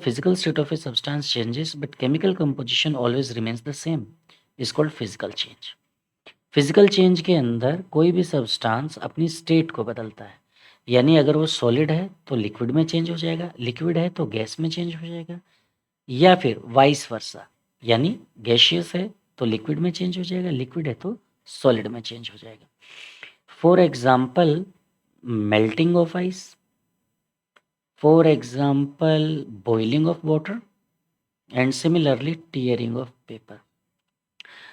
Physical state of a substance changes, but chemical composition always remains the same. Is called physical change. Physical change के अंदर कोई भी substance अपनी state को बदलता है, यानी अगर वो सॉलिड है तो लिक्विड में चेंज हो जाएगा, लिक्विड है तो गैस में चेंज हो जाएगा, या फिर वाइस वर्सा, यानी गैशियस है तो लिक्विड में चेंज हो जाएगा, लिक्विड है तो सॉलिड में चेंज हो जाएगा. For example melting of ice, for example boiling of water, and similarly tearing of paper.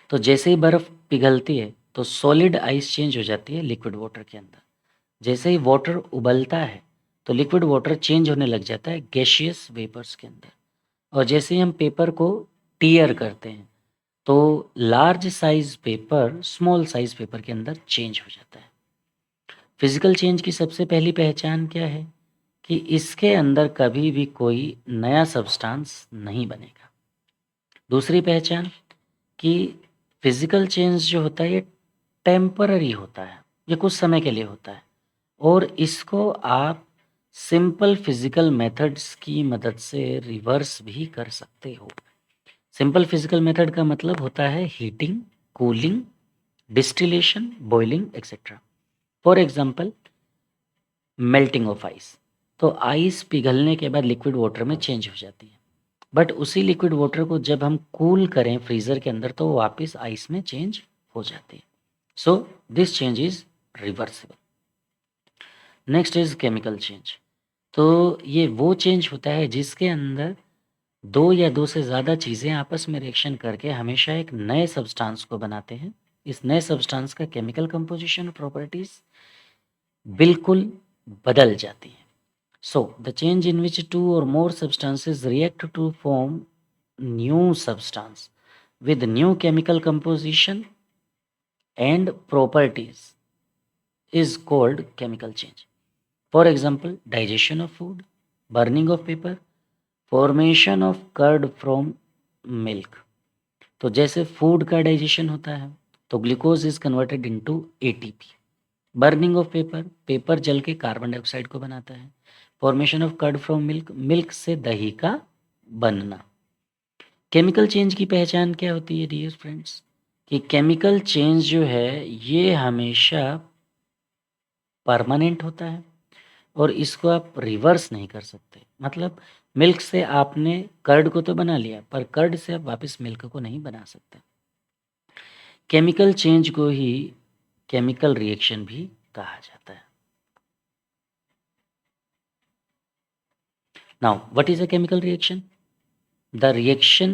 तो जैसे ही बर्फ़ पिघलती है तो सॉलिड आइस चेंज हो जाती है लिक्विड वाटर के अंदर. जैसे ही वाटर उबलता है तो लिक्विड वाटर चेंज होने लग जाता है गैशियस वेपर्स के अंदर. और जैसे ही हम पेपर को टीयर करते हैं तो large size paper small size paper के अंदर चेंज हो जाता है. फिजिकल चेंज की सबसे पहली पहचान क्या है कि इसके अंदर कभी भी कोई नया सब्सटेंस नहीं बनेगा. दूसरी पहचान कि फिजिकल चेंज जो होता है ये टेम्पररी होता है, ये कुछ समय के लिए होता है, और इसको आप सिंपल फिजिकल मेथड्स की मदद से रिवर्स भी कर सकते हो. सिंपल फिजिकल मेथड का मतलब होता है heating, cooling, distillation, boiling etcetera. For example melting of ice, तो आइस पिघलने के बाद लिक्विड वाटर में चेंज हो जाती है, बट उसी लिक्विड वाटर को जब हम कूल करें फ्रीज़र के अंदर तो वो वापस आइस में चेंज हो जाती है. So this change is reversible. Next is chemical change. तो ये वो चेंज होता है जिसके अंदर दो या दो से ज़्यादा चीज़ें आपस में रिएक्शन करके हमेशा एक नए सब्सटेंस को बनाते हैं. इस नए सब्सटेंस का केमिकल कंपोजिशन प्रॉपर्टीज बिल्कुल बदल जाती हैं. So, the change in which two or more substances react to form new substance with new chemical composition and properties is called chemical change. For example, digestion of food, burning of paper, formation of curd from milk. तो जैसे food का digestion होता है तो glucose is converted into ATP. Burning of paper, paper जल के carbon dioxide को बनाता है. Formation of curd from milk, milk से दही का बनना. केमिकल चेंज की पहचान क्या होती है डियर फ्रेंड्स कि केमिकल चेंज जो है ये हमेशा परमानेंट होता है और इसको आप रिवर्स नहीं कर सकते. मतलब मिल्क से आपने कर्ड को तो बना लिया पर कर्ड से आप वापस मिल्क को नहीं बना सकते. केमिकल चेंज को ही केमिकल रिएक्शन भी कहा जाता है. Now, what is a chemical reaction? The reaction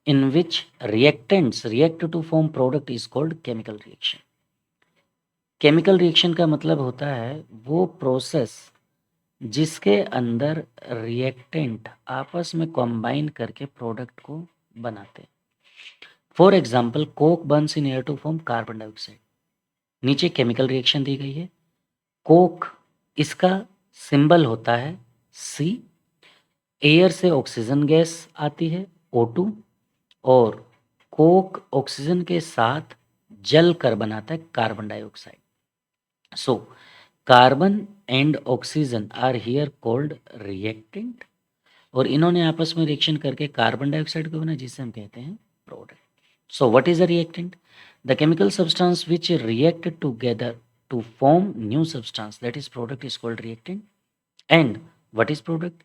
in which reactants react to form product is called chemical reaction. Chemical reaction का मतलब होता है वो प्रोसेस जिसके अंदर रिएक्टेंट आपस में कंबाइन करके प्रोडक्ट को बनाते हैं. For example coke burns in air to form carbon dioxide. नीचे केमिकल रिएक्शन दी गई है. कोक, इसका सिंबल होता है सी. एयर से ऑक्सीजन गैस आती है O2 और कोक ऑक्सीजन के साथ जल कर बनाता है carbon dioxide. So carbon and oxygen are here called reactant और इन्होंने आपस में रिएक्शन करके कार्बन डाइऑक्साइड को बना जिसे हम कहते हैं product. So what is a reactant? The chemical substance which react together to form new substance, that is product is called reactant. And what is product?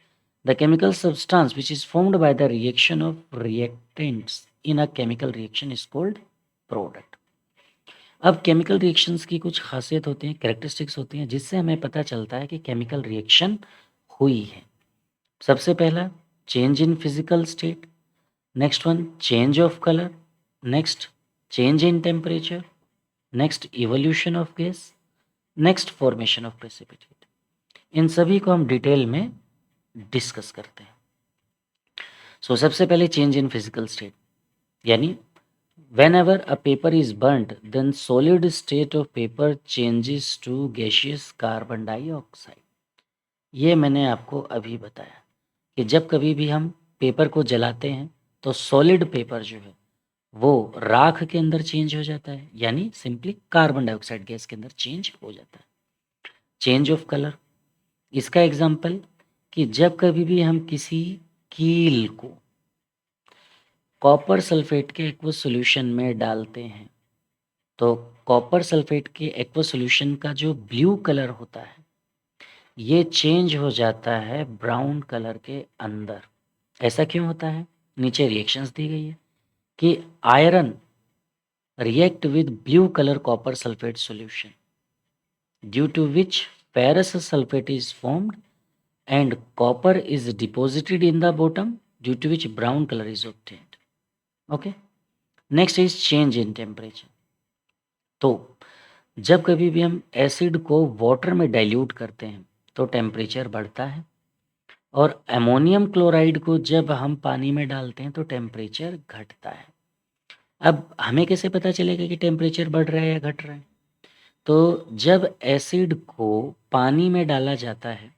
The chemical substance which is formed by the reaction of reactants in a chemical reaction is called product. अब chemical reactions की कुछ खासियत होती हैं, characteristics होती हैं जिससे हमें पता चलता है कि केमिकल रिएक्शन हुई है. सबसे पहला change in physical state, next one change of colour, next change in temperature, next evolution of gas, next formation of precipitate. इन सभी को हम डिटेल में डिस्कस करते हैं. सो सबसे पहले चेंज इन फिजिकल स्टेट, यानी whenever a paper is burnt then solid state of paper changes to gaseous carbon dioxide. ये मैंने आपको अभी बताया कि जब कभी भी हम पेपर को जलाते हैं तो सॉलिड पेपर जो है वो राख के अंदर चेंज हो जाता है, यानी सिंपली कार्बन डाइऑक्साइड गैस के अंदर चेंज हो जाता है. चेंज ऑफ कलर, इसका एग्जाम्पल कि जब कभी भी हम किसी कील को कॉपर सल्फेट के एक्वस सॉल्यूशन में डालते हैं, तो कॉपर सल्फेट के एक्वस सॉल्यूशन का जो ब्लू कलर होता है, ये चेंज हो जाता है ब्राउन कलर के अंदर। ऐसा क्यों होता है? नीचे रिएक्शंस दी गई है कि iron react with blue color copper sulfate solution, due to which ferrous sulfate is formed and copper is deposited in the bottom, due to which brown color is obtained. Okay. Next is change in temperature. तो जब कभी भी हम acid को water में dilute करते हैं तो टेम्परेचर बढ़ता है, और अमोनियम क्लोराइड को जब हम पानी में डालते हैं तो टेम्परेचर घटता है। अब हमें कैसे पता चलेगा कि टेम्परेचर बढ़ रहा है या घट रहा है? तो जब एसिड को पानी में डाला जाता है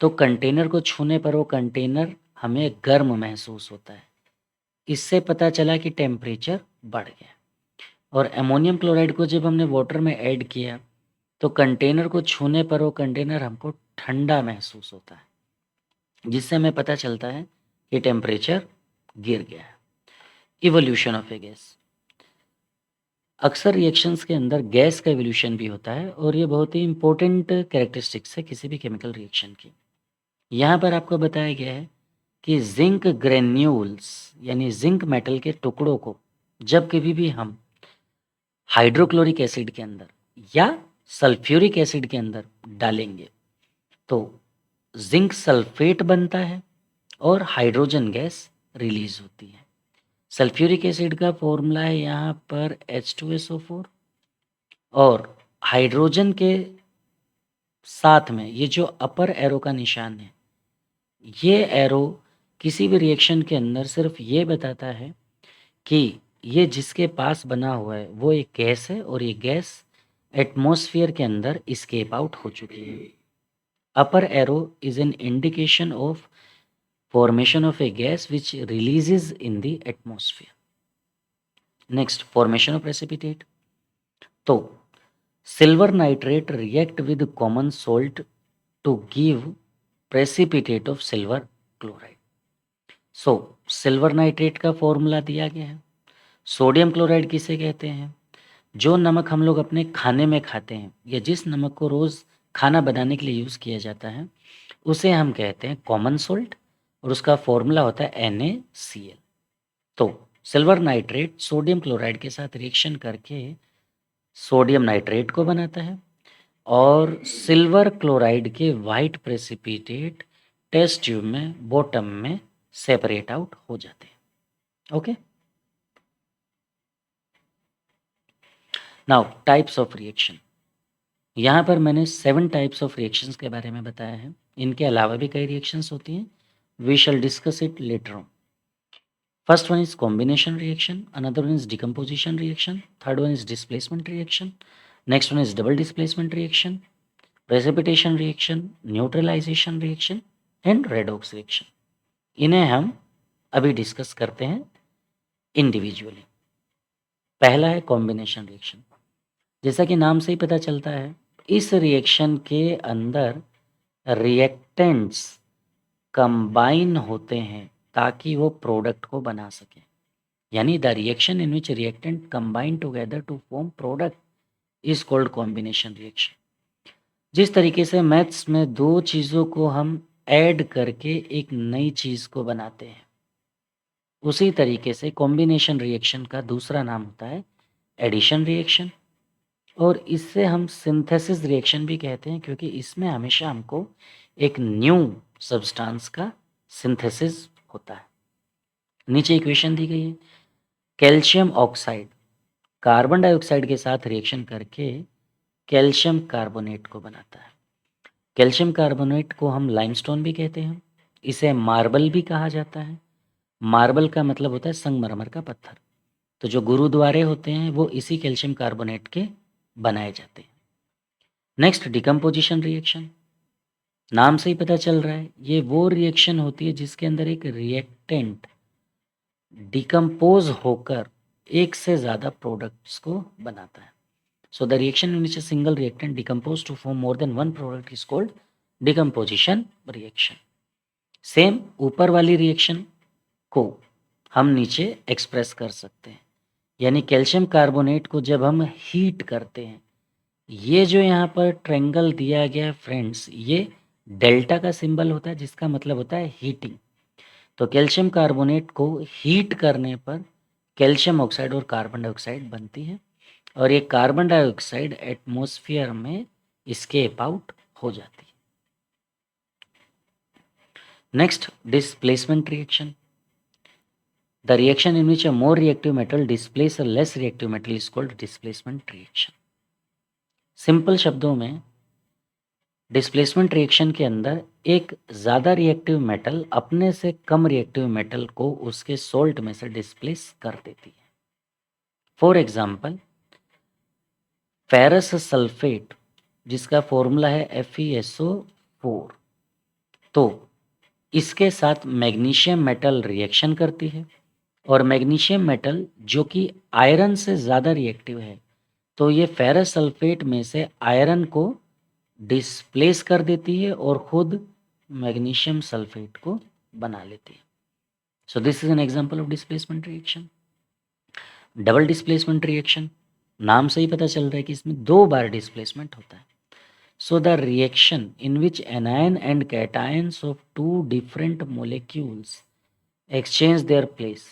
तो कंटेनर को छूने पर वो कंटेनर हमें गर्म महसूस होता है। इससे पता चला कि टेम्परेचर बढ़ गया। और अमोनियम क्लोराइड को जब हमने वाटर में ऐड किया तो कंटेनर को छूने पर वो कंटेनर हमको ठंडा महसूस होता है, जिससे हमें पता चलता है कि टेम्परेचर गिर गया है। Evolution of A gas. अक्सर रिएक्शंस के अंदर गैस का इवोल्यूशन भी होता है, और ये बहुत ही इंपॉर्टेंट कैरेक्टरिस्टिक्स है किसी भी केमिकल रिएक्शन की। यहाँ पर आपको बताया गया है कि जिंक ग्रेन्यूल्स यानी जिंक मेटल के टुकड़ों को जब कभी भी हम हाइड्रोक्लोरिक एसिड के अंदर या सल्फ्यूरिक एसिड के अंदर डालेंगे तो जिंक सल्फेट बनता है और हाइड्रोजन गैस रिलीज होती है। सल्फ्यूरिक एसिड का फॉर्मूला है यहाँ पर H2SO4, और हाइड्रोजन के साथ में ये जो अपर एरो का निशान है, ये एरो किसी भी रिएक्शन के अंदर सिर्फ ये बताता है कि ये जिसके पास बना हुआ है वो एक गैस है, और ये गैस एटमॉस्फेयर के अंदर स्केप आउट हो चुकी है। Upper arrow is an indication of formation of a gas which releases in the atmosphere. Next, formation of precipitate. तो silver nitrate react with common salt to give precipitate of silver chloride. So silver nitrate का formula दिया गया है। Sodium chloride किसे कहते हैं? जो नमक हम लोग अपने खाने में खाते हैं या जिस नमक को रोज़ खाना बनाने के लिए यूज़ किया जाता है उसे हम कहते हैं कॉमन सोल्ट, और उसका फॉर्मूला होता है NaCl। तो सिल्वर नाइट्रेट सोडियम क्लोराइड के साथ रिएक्शन करके सोडियम नाइट्रेट को बनाता है, और सिल्वर क्लोराइड के वाइट प्रेसिपिटेट टेस्ट ट्यूब में बॉटम में सेपरेट आउट हो जाते हैं। Okay, now types of reaction. यहाँ पर मैंने 7 टाइप्स ऑफ रिएक्शंस के बारे में बताया है। इनके अलावा भी कई रिएक्शंस होती हैं। We shall discuss it later on. First one is combination reaction, another one is decomposition reaction, third one is displacement reaction, next one is double displacement reaction, precipitation reaction, neutralization reaction and redox reaction. इन्हें हम अभी discuss करते हैं individually. पहला है combination reaction. जैसा कि नाम से ही पता चलता है, इस रिएक्शन के अंदर रिएक्टेंट्स कंबाइन होते हैं ताकि वो प्रोडक्ट को बना सके। यानी the reaction in which reactant combine together to form product is called combination reaction. जिस तरीके से मैथ्स में दो चीज़ों को हम ऐड करके एक नई चीज़ को बनाते हैं, उसी तरीके से कॉम्बिनेशन रिएक्शन का दूसरा नाम होता है एडिशन रिएक्शन, और इससे हम सिंथेसिस रिएक्शन भी कहते हैं, क्योंकि इसमें हमेशा हमको एक न्यू सब्सटेंस का सिंथेसिस होता है। नीचे इक्वेशन दी गई है। कैल्शियम ऑक्साइड कार्बन डाइऑक्साइड के साथ रिएक्शन करके कैल्शियम कार्बोनेट को बनाता है। कैल्शियम कार्बोनेट को हम लाइमस्टोन भी कहते हैं। इसे मार्बल भी कहा जाता है। मार्बल का मतलब होता है संगमरमर का पत्थर। तो जो गुरुद्वारे होते हैं वो इसी कैल्शियम कार्बोनेट के बनाए जाते हैं। Next, decomposition reaction. नाम से ही पता चल रहा है, ये वो रिएक्शन होती है जिसके अंदर एक रिएक्टेंट डिकम्पोज होकर एक से ज़्यादा प्रोडक्ट्स को बनाता है। So the reaction in which a single reactant decompose to form more than one product is called decomposition reaction. Same ऊपर वाली रिएक्शन को हम नीचे एक्सप्रेस कर सकते हैं। यानी कैल्शियम कार्बोनेट को जब हम हीट करते हैं, ये जो यहाँ पर ट्रायंगल दिया गया है फ्रेंड्स, ये डेल्टा का सिंबल होता है जिसका मतलब होता है हीटिंग। तो कैल्शियम कार्बोनेट को हीट करने पर कैल्शियम ऑक्साइड और कार्बन डाइऑक्साइड बनती है और ये कार्बन डाइऑक्साइड एटमॉस्फेयर में एस्केप आउट हो जाती है। Next, displacement reaction. The reaction in which a more reactive metal displaces a less reactive metal is called displacement reaction. Simple शब्दों में डिस्प्लेसमेंट रिएक्शन के अंदर एक ज़्यादा रिएक्टिव मेटल अपने से कम रिएक्टिव मेटल को उसके सोल्ट में से डिस्प्लेस कर देती है। फॉर एग्जाम्पल, फेरस सल्फेट जिसका फॉर्मूला है FeSO4, तो इसके साथ मैग्नीशियम मेटल रिएक्शन करती है और मैग्नीशियम मेटल जो कि आयरन से ज़्यादा रिएक्टिव है, तो ये फेरस सल्फेट में से आयरन को डिस्प्लेस कर देती है और खुद मैग्नीशियम सल्फेट को बना लेती है। So this is an example of displacement reaction. Double displacement reaction, नाम से ही पता चल रहा है कि इसमें दो बार डिस्प्लेसमेंट होता है। So the reaction in which anion and cations of two different molecules exchange their place,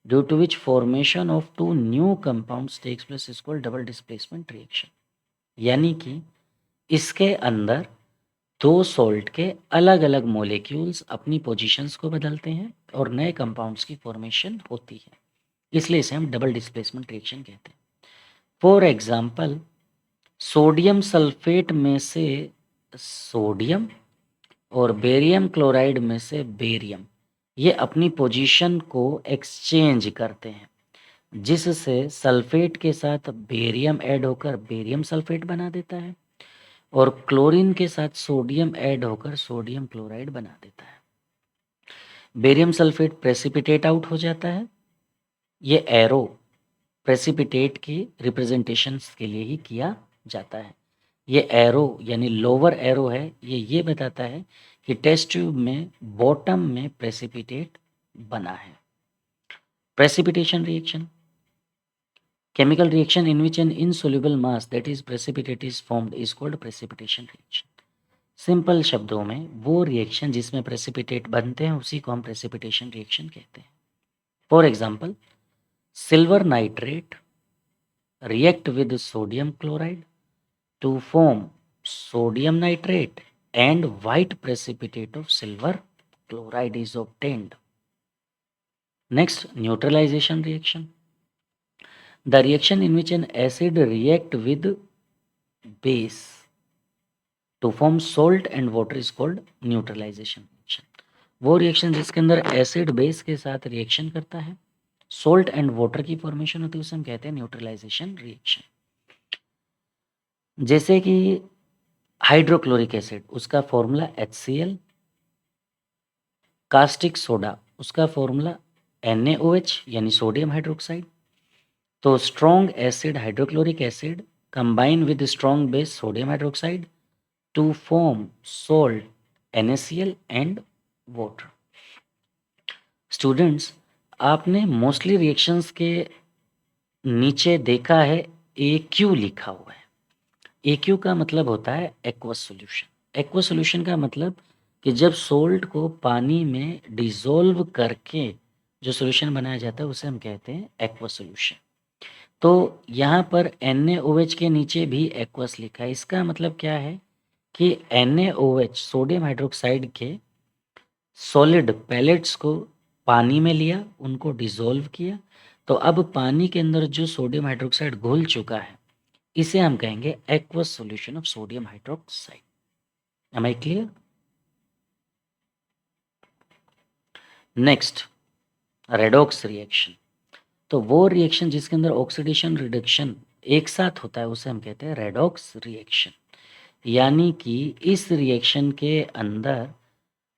due to which formation of two new compounds takes place is called double displacement reaction। यानी कि इसके अंदर दो salt के अलग अलग molecules अपनी positions को बदलते हैं और नए कंपाउंड्स की फॉर्मेशन होती है, इसलिए इसे हम डबल डिस्प्लेसमेंट रिएक्शन कहते हैं। फॉर एग्जाम्पल, सोडियम सल्फेट में से सोडियम और बेरियम क्लोराइड में से बेरियम, ये अपनी पोजीशन को एक्सचेंज करते हैं, जिससे सल्फेट के साथ बेरियम ऐड होकर बेरियम सल्फेट बना देता है और क्लोरीन के साथ सोडियम ऐड होकर सोडियम क्लोराइड बना देता है। बेरियम सल्फेट प्रेसिपिटेट आउट हो जाता है। ये एरो प्रेसिपिटेट की रिप्रेजेंटेशंस के लिए ही किया जाता है। ये एरो यानी लोअर एरो है, ये बताता है कि टेस्ट ट्यूब में बॉटम में प्रेसिपिटेट बना है। Precipitation reaction, chemical reaction in which an insoluble mass that is precipitate is formed is called precipitation reaction। Simple शब्दों में वो रिएक्शन जिसमें प्रेसिपिटेट बनते हैं उसी को हम प्रेसिपिटेशन रिएक्शन कहते हैं। For example, silver nitrate react with sodium chloride to form sodium nitrate and white precipitate of silver chloride is obtained। Next, neutralization reaction, the reaction in which an acid react with base to form salt and water is called neutralization reaction। वो reaction जिसके अंदर acid base के साथ reaction करता है, salt and water की formation होती है, उसे हम कहते हैं न्यूट्रलाइजेशन रिएक्शन। जैसे कि हाइड्रोक्लोरिक एसिड, उसका फॉर्मूला HCl, कास्टिक सोडा, उसका फॉर्मूला NaOH यानी सोडियम हाइड्रोक्साइड। तो strong acid hydrochloric acid combine with strong base sodium hydroxide to form salt NaCl and water. Students, आपने मोस्टली रिएक्शंस के नीचे देखा है AQ लिखा हुआ है। AQ का मतलब होता है एक्वस सॉल्यूशन। एक्वस सॉल्यूशन का मतलब कि जब सोल्ट को पानी में डिसॉल्व करके जो सॉल्यूशन बनाया जाता है उसे हम कहते हैं एक्वस सॉल्यूशन। तो यहाँ पर NaOH के नीचे भी एक्वस लिखा है। इसका मतलब क्या है कि NaOH सोडियम हाइड्रोक्साइड के सॉलिड पैलेट्स को पानी में लिया, उनको डिसॉल्व किया, तो अब पानी के अंदर जो सोडियम हाइड्रोक्साइड घुल चुका है इसे हम कहेंगे aqueous solution of sodium hydroxide. Am I clear? Next, redox reaction. तो वो रिएक्शन जिसके अंदर ऑक्सीडेशन रिडक्शन एक साथ होता है उसे हम कहते हैं रेडॉक्स रिएक्शन। यानी कि इस रिएक्शन के अंदर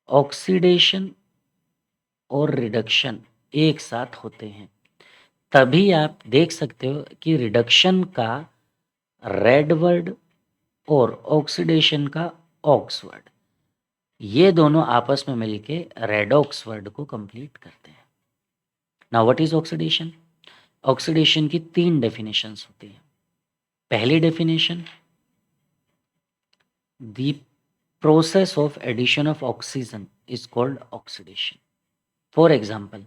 ऑक्सीडेशन और रिडक्शन एक साथ होते हैं, तभी आप देख सकते हो कि रिडक्शन का रेड वर्ड और ऑक्सीडेशन का ऑक्स वर्ड। ये दोनों आपस में मिलके रेडॉक्स वर्ड को कंप्लीट करते हैं। Now what is oxidation? Oxidation की 3 डेफिनेशंस होती हैं। पहली definition, the process of addition of oxygen is called oxidation. For example,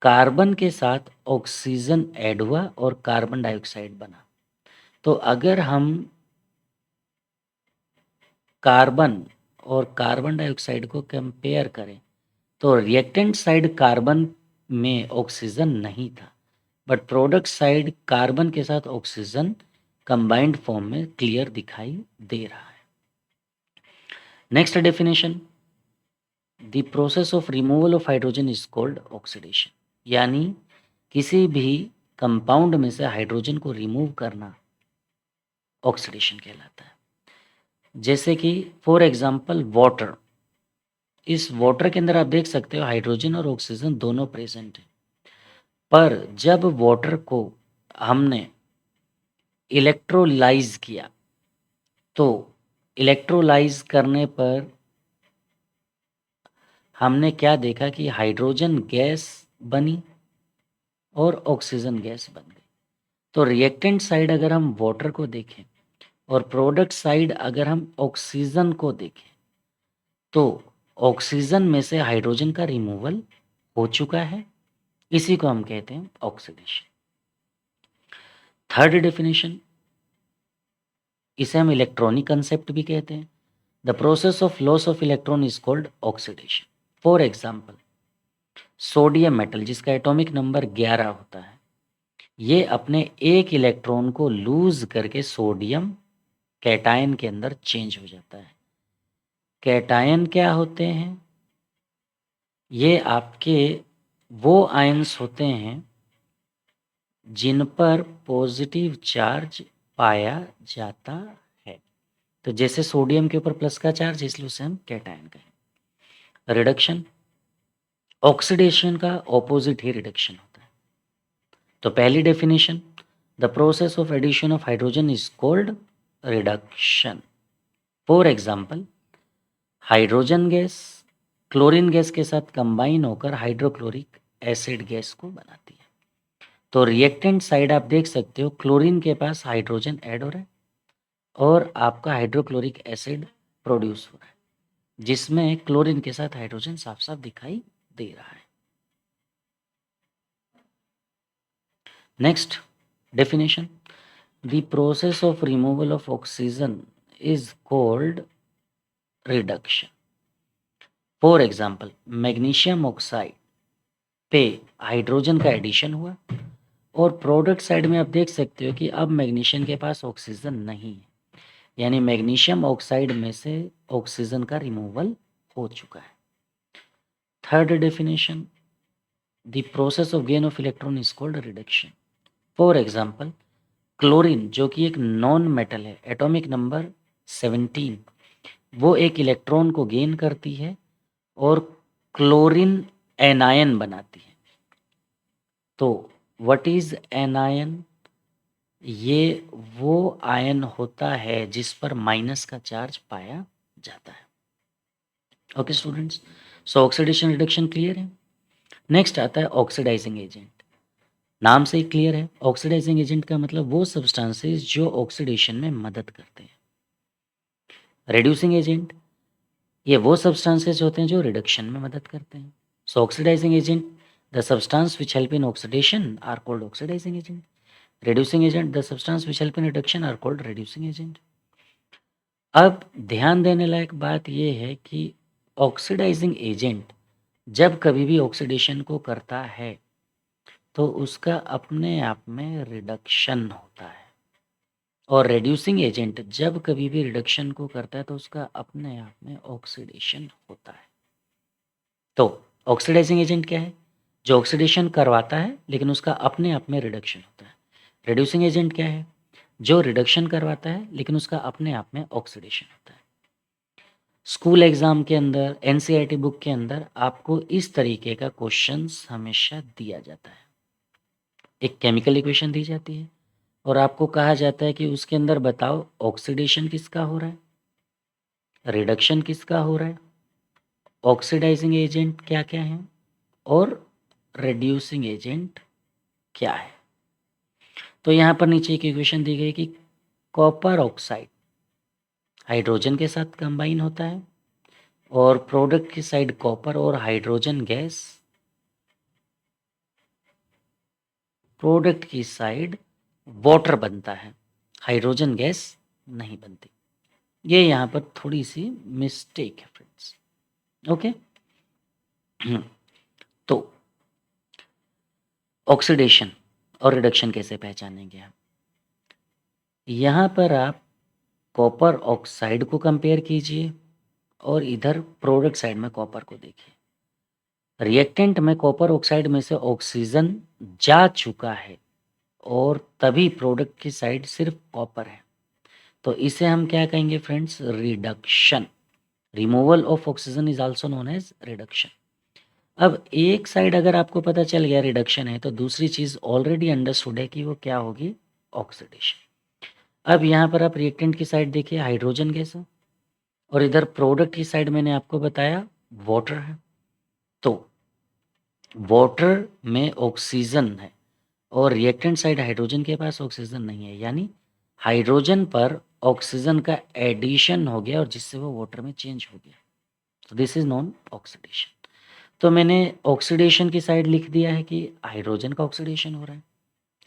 carbon के साथ ऑक्सीजन ऐड हुआ और कार्बन डाइऑक्साइड बना। तो अगर हम कार्बन और कार्बन डाइऑक्साइड को कंपेयर करें तो रिएक्टेंट साइड कार्बन में ऑक्सीजन नहीं था, बट प्रोडक्ट साइड कार्बन के साथ ऑक्सीजन कंबाइंड फॉर्म में क्लियर दिखाई दे रहा है। Next definition, the process of removal of hydrogen is called oxidation. यानी किसी भी कंपाउंड में से हाइड्रोजन को रिमूव करना ऑक्सीडेशन कहलाता है। जैसे कि फॉर एग्जांपल वाटर, इस वाटर के अंदर आप देख सकते हो हाइड्रोजन और ऑक्सीजन दोनों प्रेजेंट है, पर जब वाटर को हमने इलेक्ट्रोलाइज किया तो इलेक्ट्रोलाइज करने पर हमने क्या देखा कि हाइड्रोजन गैस बनी और ऑक्सीजन गैस बन गई। तो रिएक्टेंट साइड अगर हम वाटर को देखें और प्रोडक्ट साइड अगर हम ऑक्सीजन को देखें तो ऑक्सीजन में से हाइड्रोजन का रिमूवल हो चुका है, इसी को हम कहते हैं ऑक्सीडेशन। थर्ड डेफिनेशन, इसे हम इलेक्ट्रॉनिक कंसेप्ट भी कहते हैं। The process of loss of electron is called oxidation. For example, sodium metal जिसका एटॉमिक नंबर 11 होता है, ये अपने एक इलेक्ट्रॉन को लूज करके सोडियम कैटायन के अंदर चेंज हो जाता है। कैटायन क्या होते हैं? ये आपके वो आयंस होते हैं जिन पर पॉजिटिव चार्ज पाया जाता है। तो जैसे सोडियम के ऊपर प्लस का चार्ज, इसलिए उसे हम कैटायन कहें। रिडक्शन, ऑक्सीडेशन का ऑपोजिट ही रिडक्शन होता है। तो पहली definition, the process of addition of hydrogen is called reduction. For example, hydrogen gas chlorine gas के साथ कंबाइन होकर हाइड्रोक्लोरिक एसिड गैस को बनाती है। तो रिएक्टेंट साइड आप देख सकते हो, क्लोरीन के पास हाइड्रोजन ऐड हो रहा है और आपका हाइड्रोक्लोरिक एसिड प्रोड्यूस हो रहा है, जिसमें क्लोरीन के साथ हाइड्रोजन साफ साफ दिखाई दे रहा है। Next definition, the process of removal of oxygen is called reduction. For example, magnesium oxide पे हाइड्रोजन का एडिशन हुआ और प्रोडक्ट साइड में आप देख सकते हो कि अब मैग्नीशियम के पास ऑक्सीजन नहीं है, यानी मैग्नीशियम ऑक्साइड में से ऑक्सीजन का रिमूवल हो चुका है। Third definition, the process of gain of electron is called reduction. For example, chlorine जो कि एक नॉन मेटल है, एटॉमिक नंबर 17, वो एक इलेक्ट्रॉन को गेन करती है और क्लोरीन एनायन बनाती है। तो व्हाट इज एनायन? ये वो आयन होता है जिस पर माइनस का चार्ज पाया जाता है। ओके स्टूडेंट्स, सो ऑक्सीडेशन रिडक्शन क्लियर है। नेक्स्ट आता है ऑक्सीडाइजिंग एजेंट। नाम से ही क्लियर है, ऑक्सीडाइजिंग एजेंट का मतलब वो सब्सटेंसेस जो ऑक्सीडेशन में मदद करते हैं। रिड्यूसिंग एजेंट, ये वो सब्सटेंसेस होते हैं जो रिडक्शन में मदद करते हैं। So oxidizing agent, the substance which help in oxidation are called oxidizing agent. Reducing agent, the substance which help in reduction are called reducing agent. अब ध्यान देने लायक बात यह है कि ऑक्सीडाइजिंग एजेंट जब कभी भी ऑक्सीडेशन को करता है तो उसका अपने आप में रिडक्शन होता है, और रिड्यूसिंग एजेंट जब कभी भी रिडक्शन को करता है तो उसका अपने आप में ऑक्सीडेशन होता है। तो ऑक्सीडाइजिंग एजेंट क्या है? जो ऑक्सीडेशन करवाता है लेकिन उसका अपने आप में रिडक्शन होता है। रिड्यूसिंग एजेंट क्या है? जो रिडक्शन करवाता है लेकिन उसका अपने आप में ऑक्सीडेशन होता है। स्कूल एग्जाम के अंदर, एनसीईआरटी बुक के अंदर आपको इस तरीके का क्वेश्चंस हमेशा दिया जाता है। एक केमिकल इक्वेशन दी जाती है और आपको कहा जाता है कि उसके अंदर बताओ ऑक्सीडेशन किसका हो रहा है। रिडक्शन किसका हो रहा है, ऑक्सीडाइजिंग एजेंट क्या क्या है और रिड्यूसिंग एजेंट क्या है। तो यहाँ पर नीचे एक इक्वेशन दी गई कि कॉपर ऑक्साइड हाइड्रोजन के साथ कंबाइन होता है और प्रोडक्ट की साइड कॉपर और हाइड्रोजन गैस, प्रोडक्ट की साइड वाटर बनता है, हाइड्रोजन गैस नहीं बनती। ये यहाँ पर थोड़ी सी मिस्टेक है फ्रेंड्स। ओके तो ऑक्सीडेशन और रिडक्शन कैसे पहचानेंगे आप, यहाँ पर आप कॉपर ऑक्साइड को कंपेयर कीजिए और इधर प्रोडक्ट साइड में कॉपर को देखिए। रिएक्टेंट में कॉपर ऑक्साइड में से ऑक्सीजन जा चुका है और तभी प्रोडक्ट की साइड सिर्फ कॉपर है, तो इसे हम क्या कहेंगे friends, reduction. Removal of oxygen is also known as reduction. अब एक साइड अगर आपको पता चल गया रिडक्शन है तो दूसरी चीज ऑलरेडी अंडरस्टूड है कि वो क्या होगी, ऑक्सीडेशन। अब यहाँ पर आप रिएक्टेंट की साइड देखिए, हाइड्रोजन गैस है और इधर प्रोडक्ट की साइड मैंने आपको बताया वाटर है। तो वाटर में ऑक्सीजन है और रिएक्टेंट साइड हाइड्रोजन के पास ऑक्सीजन नहीं है, यानी हाइड्रोजन पर ऑक्सीजन का एडिशन हो गया और जिससे वो वाटर में चेंज हो गया। तो दिस इज नॉन ऑक्सीडेशन। तो मैंने ऑक्सीडेशन की साइड लिख दिया है कि हाइड्रोजन का ऑक्सीडेशन हो रहा है,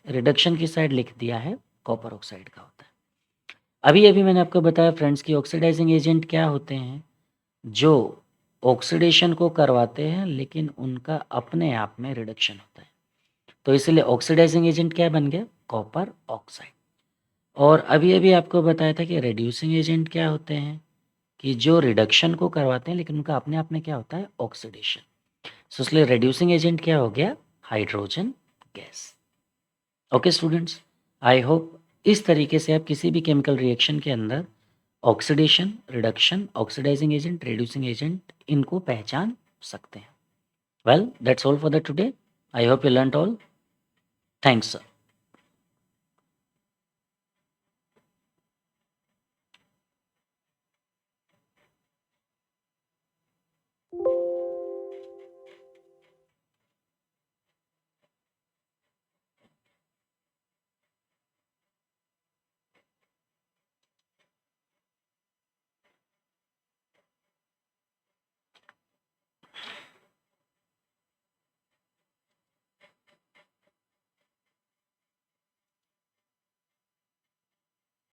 रिडक्शन की साइड लिख दिया है कॉपर ऑक्साइड का होता है। अभी अभी मैंने आपको बताया फ्रेंड्स कि ऑक्सीडाइजिंग एजेंट क्या होते हैं, जो ऑक्सीडेशन को करवाते हैं लेकिन उनका अपने आप में रिडक्शन होता है। तो इसलिए ऑक्सीडाइजिंग एजेंट क्या बन गया, कॉपर ऑक्साइड। और अभी अभी आपको बताया था कि रिड्यूसिंग एजेंट क्या होते हैं, कि जो रिडक्शन को करवाते हैं लेकिन उनका अपने आप में क्या होता है, ऑक्सीडेशन। सो इसलिए रिड्यूसिंग एजेंट क्या हो गया, hydrogen gas. Okay students, I hope इस तरीके से आप किसी भी केमिकल रिएक्शन के अंदर oxidation, reduction, oxidizing agent, reducing agent इनको पहचान सकते हैं। Well that's all for the today. I hope you learned all. Thanks sir.